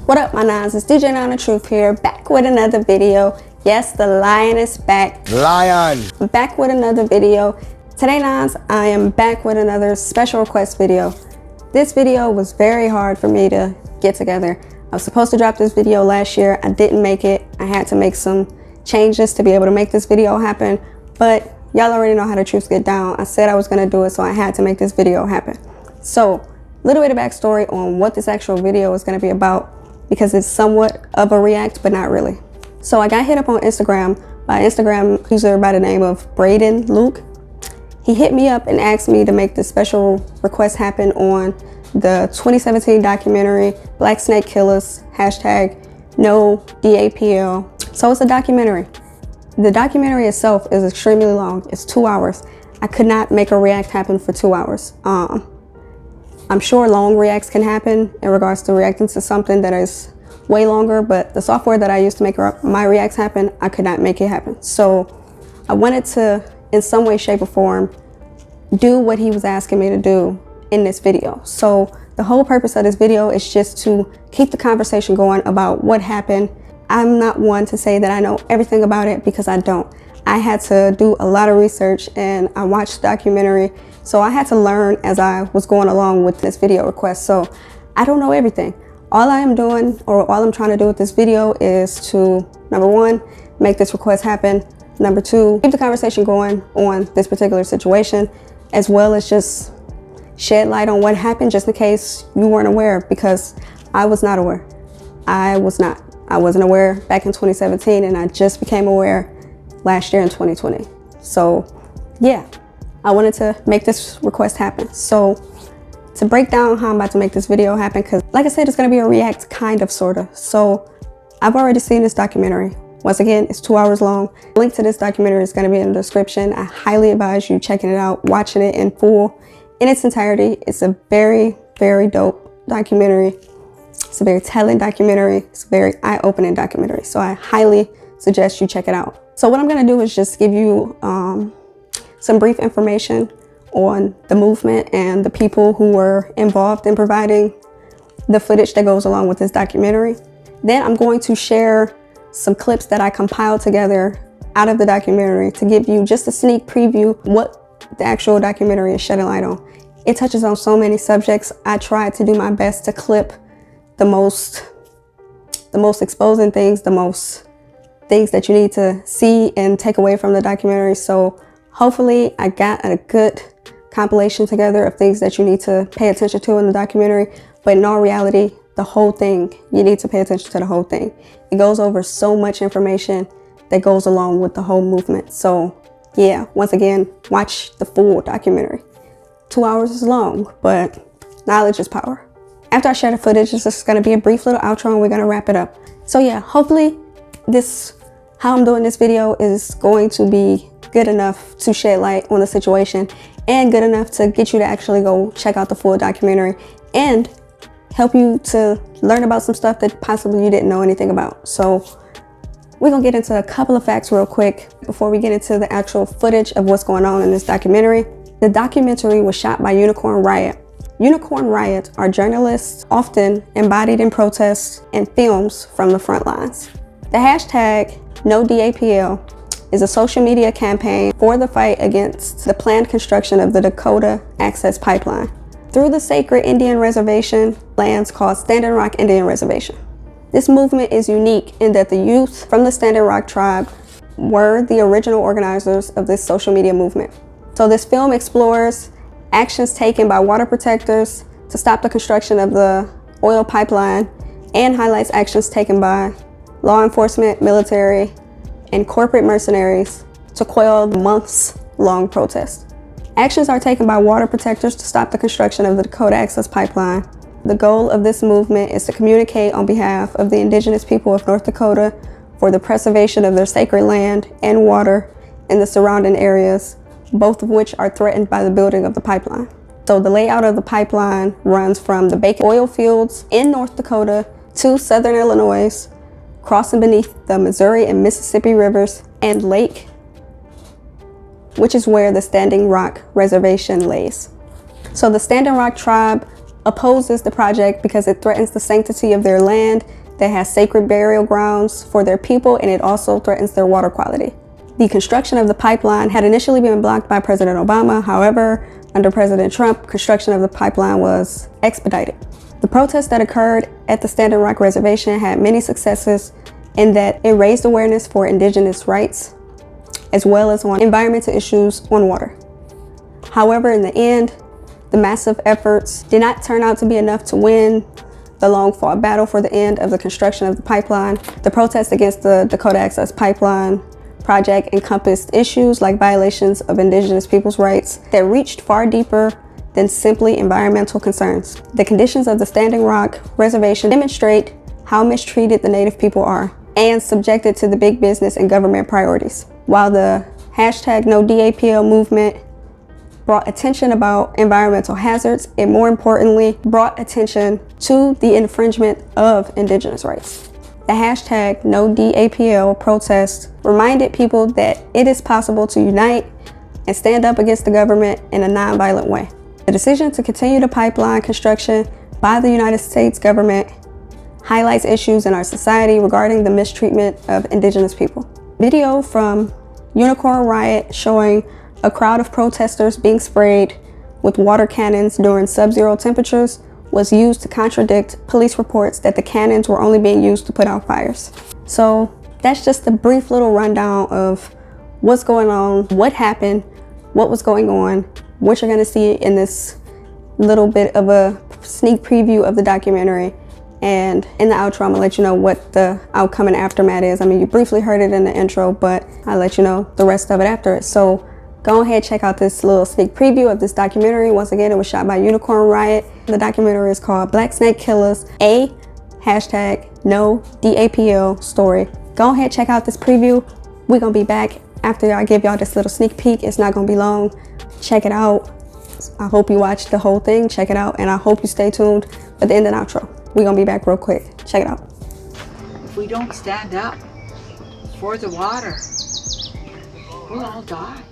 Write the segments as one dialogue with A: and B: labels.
A: What up, my nines? It's DJ Nine the Truth here, back with another video. Yes, the lion is back.
B: Lion!
A: I'm back with another video. Today, nines, I am back with another special request video. This video was very hard for me to get together. I was supposed to drop this video last year. I didn't make it. I had to make some changes to be able to make this video happen, but y'all already know how the truths get down. I said I was gonna do it, so I had to make this video happen. So, a little bit of backstory on what this actual video is gonna be about, because it's somewhat of a react, but not really. So I got hit up on Instagram by an Instagram user by the name of Braden Luke. He hit me up and asked me to make this special request happen on the 2017 documentary Black Snake Killaz, hashtag no DAPL. So it's a documentary. The documentary itself is extremely long. It's 2 hours. I could not make a react happen for 2 hours. I'm sure long reacts can happen in regards to reacting to something that is way longer, but the software that I used to make my reacts happen, I could not make it happen. So I wanted to, in some way, shape, or form, do what he was asking me to do in this video. So the whole purpose of this video is just to keep the conversation going about what happened. I'm not one to say that I know everything about it, because I don't. I had to do a lot of research and I watched the documentary. So I had to learn as I was going along with this video request. So I don't know everything. All I am doing, or all I'm trying to do with this video, is to, number one, make this request happen. Number two, keep the conversation going on this particular situation, as well as just shed light on what happened, just in case you weren't aware, because I was not aware. I wasn't aware back in 2017, and I just became aware last year in 2020. So yeah, I wanted to make this request happen. So to break down how I'm about to make this video happen, because like I said, it's going to be a react, kind of, sort of. So I've already seen this documentary. Once again, it's 2 hours long. The link to this documentary is going to be in the description. I highly advise you checking it out, watching it in full, in its entirety. It's a very, very dope documentary. It's a very telling documentary. It's a very eye-opening documentary. So I highly suggest you check it out. So what I'm going to do is just give you some brief information on the movement and the people who were involved in providing the footage that goes along with this documentary. Then I'm going to share some clips that I compiled together out of the documentary to give you just a sneak preview what the actual documentary is shedding light on. It touches on so many subjects. I tried to do my best to clip the most exposing things, the most things that you need to see and take away from the documentary. So hopefully I got a good compilation together of things that you need to pay attention to in the documentary. But in all reality, the whole thing, you need to pay attention to the whole thing. It goes over so much information that goes along with the whole movement. So yeah, once again, watch the full documentary. 2 hours is long, but knowledge is power. After I share the footage, this is going to be a brief little outro and we're going to wrap it up. So yeah, hopefully how I'm doing this video is going to be good enough to shed light on the situation, and good enough to get you to actually go check out the full documentary and help you to learn about some stuff that possibly you didn't know anything about. So we're gonna get into a couple of facts real quick before we get into the actual footage of what's going on in this documentary. The documentary was shot by Unicorn Riot. Unicorn Riot are journalists often embodied in protests and films from the front lines. The hashtag #NoDAPL is a social media campaign for the fight against the planned construction of the Dakota Access Pipeline through the sacred Indian reservation lands called Standing Rock Indian Reservation. This movement is unique in that the youth from the Standing Rock tribe were the original organizers of this social media movement. So this film explores actions taken by water protectors to stop the construction of the oil pipeline, and highlights actions taken by law enforcement, military, and corporate mercenaries to quell the months-long protest. Actions are taken by water protectors to stop the construction of the Dakota Access Pipeline. The goal of this movement is to communicate on behalf of the indigenous people of North Dakota for the preservation of their sacred land and water in the surrounding areas, both of which are threatened by the building of the pipeline. So the layout of the pipeline runs from the Bacon oil fields in North Dakota to southern Illinois, crossing beneath the Missouri and Mississippi rivers and lake, which is where the Standing Rock Reservation lays. So the Standing Rock tribe opposes the project because it threatens the sanctity of their land that has sacred burial grounds for their people, and it also threatens their water quality. The construction of the pipeline had initially been blocked by President Obama. However, under President Trump, construction of the pipeline was expedited. The protests that occurred at the Standing Rock Reservation had many successes in that it raised awareness for indigenous rights, as well as on environmental issues on water. However, in the end, the massive efforts did not turn out to be enough to win the long-fought battle for the end of the construction of the pipeline. The protests against the Dakota Access Pipeline project encompassed issues like violations of indigenous people's rights that reached far deeper than simply environmental concerns. The conditions of the Standing Rock Reservation demonstrate how mistreated the Native people are and subjected to the big business and government priorities. While the #NoDAPL movement brought attention about environmental hazards, it more importantly brought attention to the infringement of indigenous rights. The #NoDAPL protest reminded people that it is possible to unite and stand up against the government in a nonviolent way. The decision to continue the pipeline construction by the United States government highlights issues in our society regarding the mistreatment of indigenous people. Video from Unicorn Riot showing a crowd of protesters being sprayed with water cannons during sub-zero temperatures was used to contradict police reports that the cannons were only being used to put out fires. So that's just a brief little rundown of what's going on, what happened, what was going on, what you're going to see in this little bit of a sneak preview of the documentary. And in the outro, I'm gonna let you know what the outcome and aftermath is. I mean, you briefly heard it in the intro, but I'll let you know the rest of it after it. So go ahead, check out this little sneak preview of this documentary. Once again, it was shot by Unicorn Riot. The documentary is called Black Snake Killaz, a #NoDAPL story. Go ahead, check out this preview. We're gonna be back after I give y'all this little sneak peek. It's not gonna be long. Check it out. I hope you watch the whole thing. Check it out, and I hope you stay tuned for the end and outro. We're gonna be back real quick. Check it out.
B: If we don't stand up for the water, we'll all die.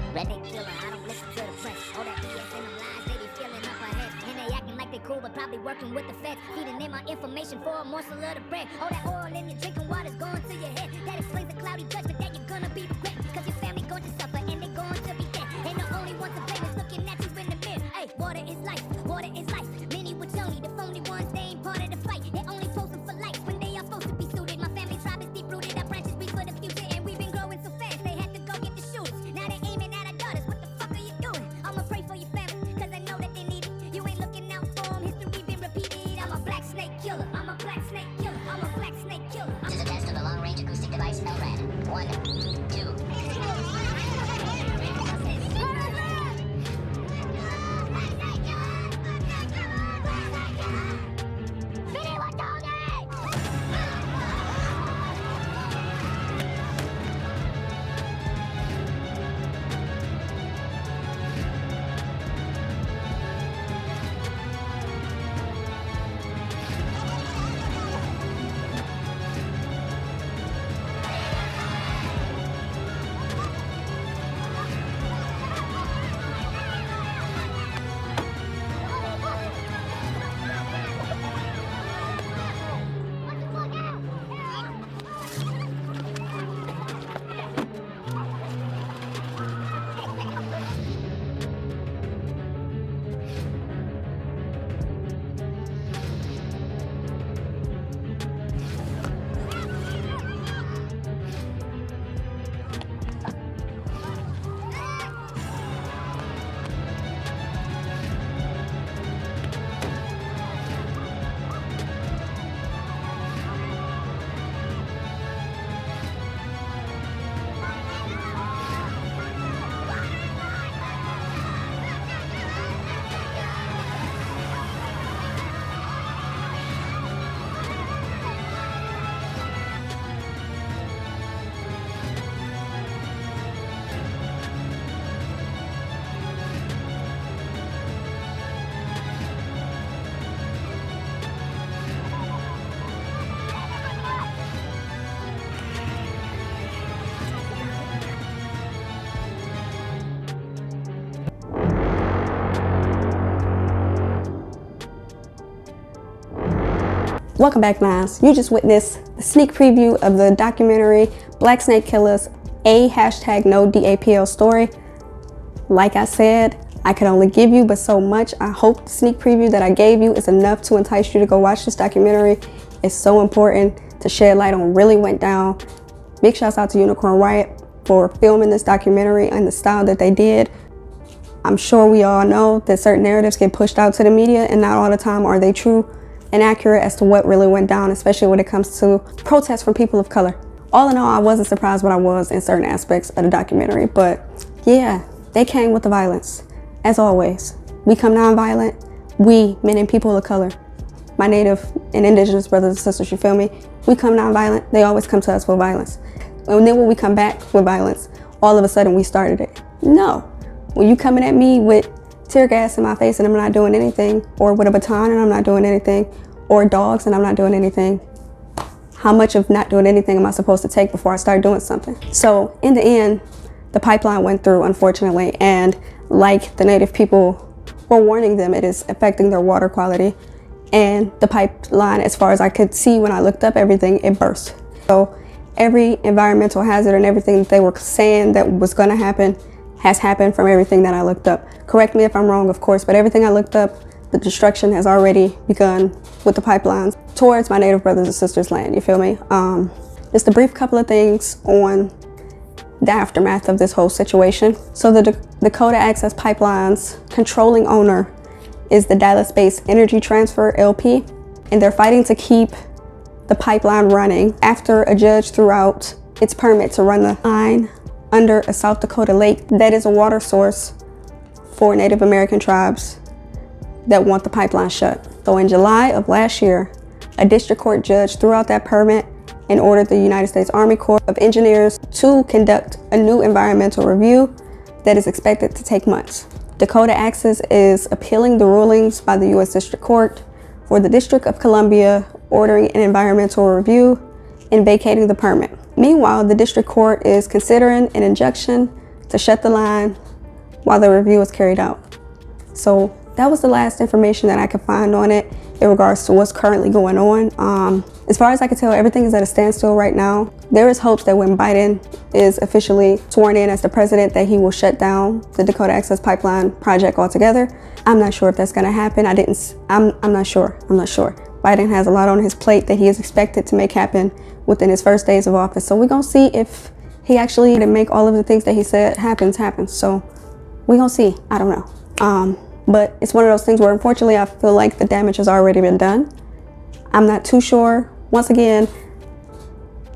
C: Redneck killer, I don't listen to the press. All that BS and them lies, they be filling up our heads. And they acting like they cool, but probably working with the feds. Feeding them my information for a morsel of the bread. All that oil in your drinking water's going to your head. That explains the cloudy judgment that you're gonna be regret. Cause your family going to suffer and they going to be dead. And the only one to blame is looking at you in the mirror. Hey, water is life, water is life. Many with Tony, the phony ones, they ain't part of the fight. They only posting for likes when they are supposed to be suited. My family tribe is deep rooted, our branches be for the future. And we've been growing so fast, they had to go get the shooters. Now they aiming at our daughters, what the fuck are you doing? I'ma pray for your family, cause I know that they need it. You ain't looking out for them, history been repeated. I'm a black snake killer, I'm a black snake killer, I'm a black snake killer.
D: This is a test of the long-range acoustic device LRAD. 1, 2.
A: Welcome back, Nines. You just witnessed the sneak preview of the documentary Black Snake Killaz, a #no DAPL story. Like I said, I could only give you but so much. I hope the sneak preview that I gave you is enough to entice you to go watch this documentary. It's so important to shed light on what really went down. Big shouts out to Unicorn Riot for filming this documentary and the style that they did. I'm sure we all know that certain narratives get pushed out to the media, and not all the time are they true and accurate as to what really went down, especially when it comes to protests from people of color. All in all, I wasn't surprised, but I was in certain aspects of the documentary. But yeah, they came with the violence. As always, we come non-violent. We, men and people of color, my Native and Indigenous brothers and sisters, you feel me? We come non-violent. They always come to us with violence. And then when we come back with violence, all of a sudden we started it. No. When you coming at me with tear gas in my face and I'm not doing anything, or with a baton and I'm not doing anything, or dogs and I'm not doing anything, how much of not doing anything am I supposed to take before I start doing something? So in the end, the pipeline went through, unfortunately, and like the Native people were warning them, it is affecting their water quality. And the pipeline, as far as I could see when I looked up everything, it burst. So every environmental hazard and everything that they were saying that was gonna happen has happened from everything that I looked up. Correct me if I'm wrong, of course, but everything I looked up, the destruction has already begun with the pipelines towards my Native brothers and sisters' land, you feel me? Just a brief couple of things on the aftermath of this whole situation. So the Dakota Access Pipeline's controlling owner is the Dallas-based Energy Transfer LP, and they're fighting to keep the pipeline running after a judge threw out its permit to run the line under a South Dakota lake that is a water source for Native American tribes that want the pipeline shut. So in July of last year, a district court judge threw out that permit and ordered the United States Army Corps of Engineers to conduct a new environmental review that is expected to take months. Dakota Access is appealing the rulings by the U.S. District Court for the District of Columbia, ordering an environmental review and vacating the permit. Meanwhile, the district court is considering an injunction to shut the line while the review is carried out. So that was the last information that I could find on it in regards to what's currently going on. As far as I can tell, everything is at a standstill right now. There is hopes that when Biden is officially sworn in as the president, that he will shut down the Dakota Access Pipeline project altogether. I'm not sure if that's gonna happen. I'm not sure. Biden has a lot on his plate that he is expected to make happen within his first days of office. So we're gonna see if he actually didn't make all of the things that he said happen. So we're gonna see, I don't know. But it's one of those things where unfortunately I feel like the damage has already been done. I'm not too sure. Once again,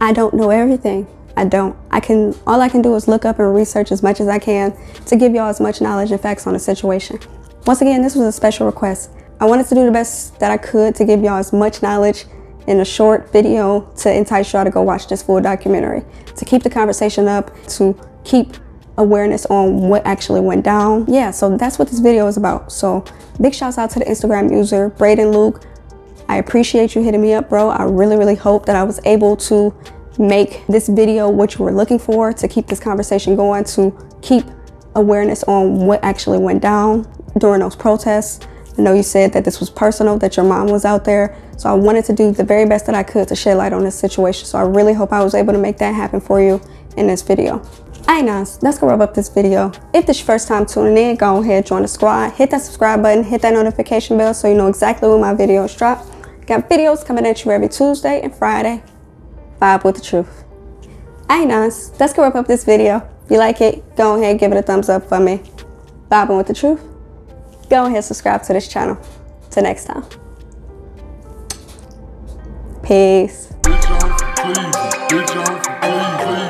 A: I don't know everything. All I can do is look up and research as much as I can to give y'all as much knowledge and facts on the situation. Once again, this was a special request. I wanted to do the best that I could to give y'all as much knowledge in a short video to entice y'all to go watch this full documentary, to keep the conversation up, to keep awareness on what actually went down. Yeah, so that's what this video is about. So big shouts out to the Instagram user, Braden Luke. I appreciate you hitting me up, bro. I really hope that I was able to make this video what you were looking for, to keep this conversation going, to keep awareness on what actually went down during those protests. I know you said that this was personal, that your mom was out there. So I wanted to do the very best that I could to shed light on this situation. So I really hope I was able to make that happen for you in this video. Alright, Nas, let's go wrap up this video. If this is your first time tuning in, go ahead, join the squad, hit that subscribe button, hit that notification bell so you know exactly when my videos drop. Got videos coming at you every Tuesday and Friday. Vibe with the truth. Alright, Nas, let's go wrap up this video. If you like it, go ahead, give it a thumbs up for me. Vibing with the truth. Go ahead, subscribe to this channel. Till next time. Peace.